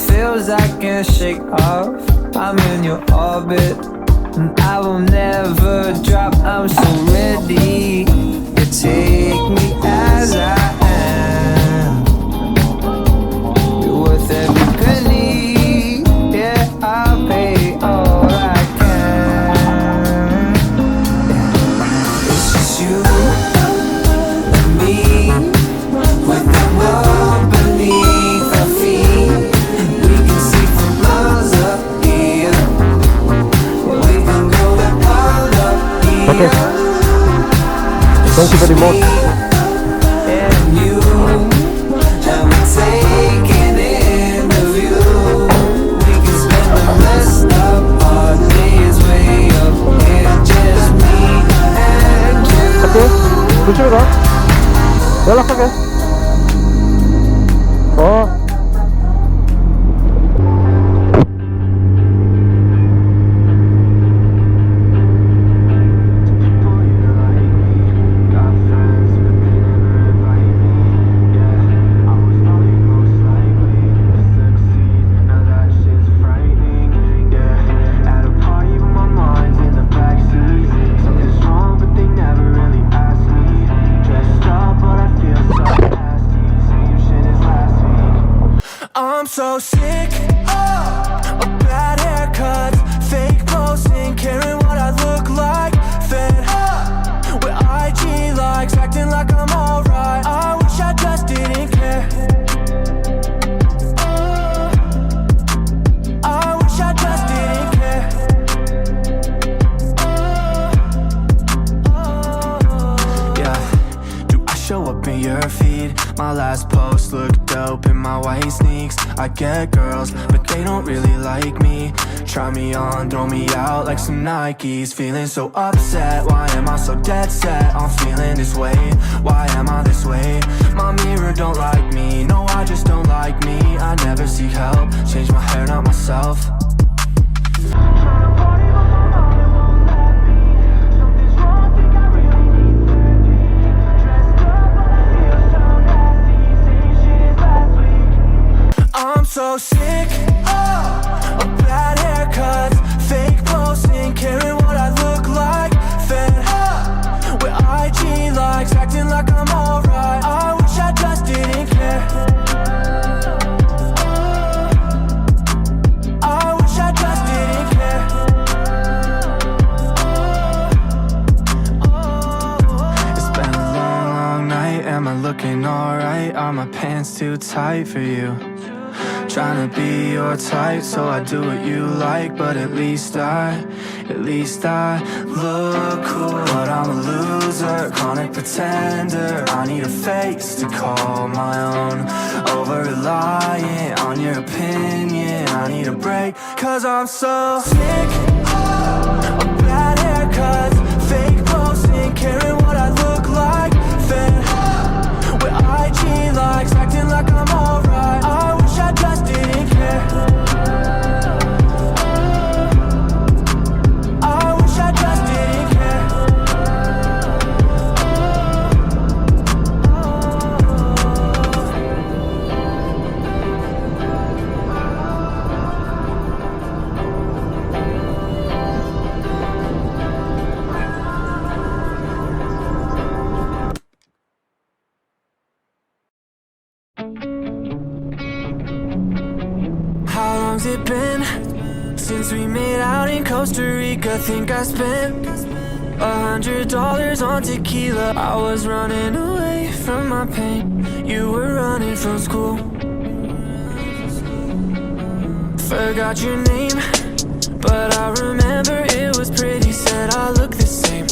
feels I can't shake off. I'm in your orbit, and I will never drop. I'm so ready. You take me as I am. You're worth every penny. Yeah, I'll pay all I can. Yeah. It's just you and me, with the world beneath our feet. We can see from miles up here. We can go all up here. Okay. Thank you very much. And you, and we're taking in the view. We can spend the rest of our days way up here, just me and you. 갈게. 조심히 가. 연락하게. I'm so sick of bad haircuts, fake posting, caring what I look like, fed up with IG likes, acting like I'm alright. I wish I just didn't care. I wish I just didn't care. Yeah, do I show up in your feed? My last post looked dope in my white sneaks. I get girls, but they don't really like me. Try me on, throw me out like some Nikes. Feeling so upset, why am I so dead set on feeling this way? Why am I this way? My mirror don't like me, no I just don't like me. I never seek help, change my hair, not myself. I'm so sick of bad haircuts, fake posting, caring what I look like, fed up with IG likes, acting like I'm alright. I wish I just didn't care. I wish I just didn't care. It's been a long, long night. Am I looking alright? Are my pants too tight for you? Trying to be your type, so I do what you like. But at least I look cool. But I'm a loser, chronic pretender. I need a face to call my own. Over-reliant on your opinion. I need a break, cause I'm so sick of bad haircuts, fake posting, caring what I look like, fed up with IG likes, acting like I'm alright. I wish I just didn't care. I wish I just didn't care. How long's it been since we made out in Costa Rica? Think I spent $100 on tequila. I was running away from my pain, you were running from school. Forgot your name, but I remember it was pretty. Said I look the same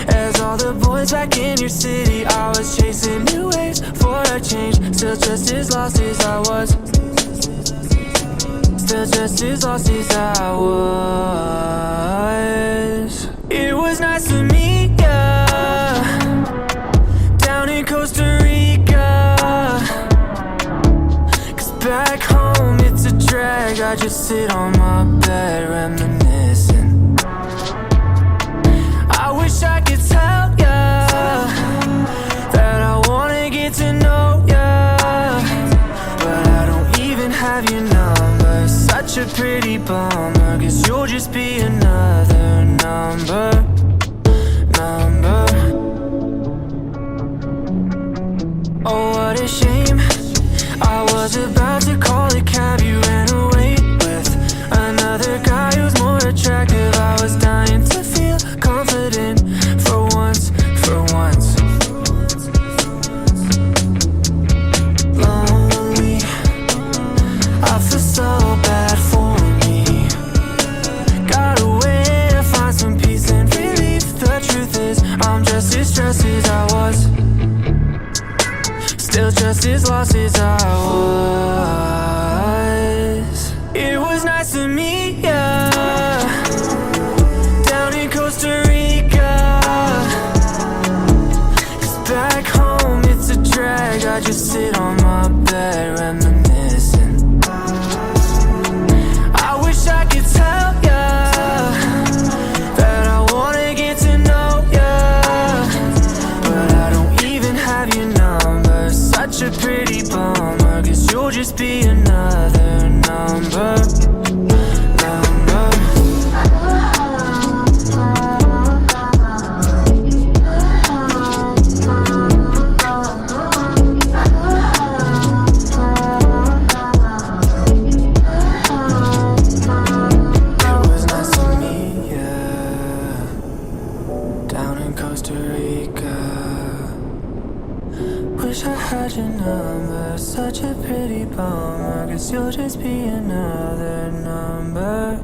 as all the boys back in your city. I was chasing new waves for a change, still just as lost as I was. Still just as lost as I was. It was nice to meet ya down in Costa Rica, cause back home it's a drag. I just sit on my bed reminiscing. I wish I could tell ya that I wanna get to know ya, but I don't even have your number. a pretty bummer. Guess you'll just be another number. Oh, what a shame. I was about to call a cab, you ran away with another guy who's more attractive. I was dying to feel confident for once. Lonely, I feel so bad for me. Got a way to find some peace and relief. The truth is, I'm just as stressed as I was, still just as lost as I was. It was nice to meet ya down in Costa Rica. 'Cause back home it's a drag. I just sit on my bed reminiscing. I wish I could tell ya that I wanna get to know ya, but I don't even have your number. Such a pretty bummer. Guess you'll just be another number. It was nice to meet ya down in Costa Rica. Wish I had your number. Such a pretty bummer. Guess you'll just be another number.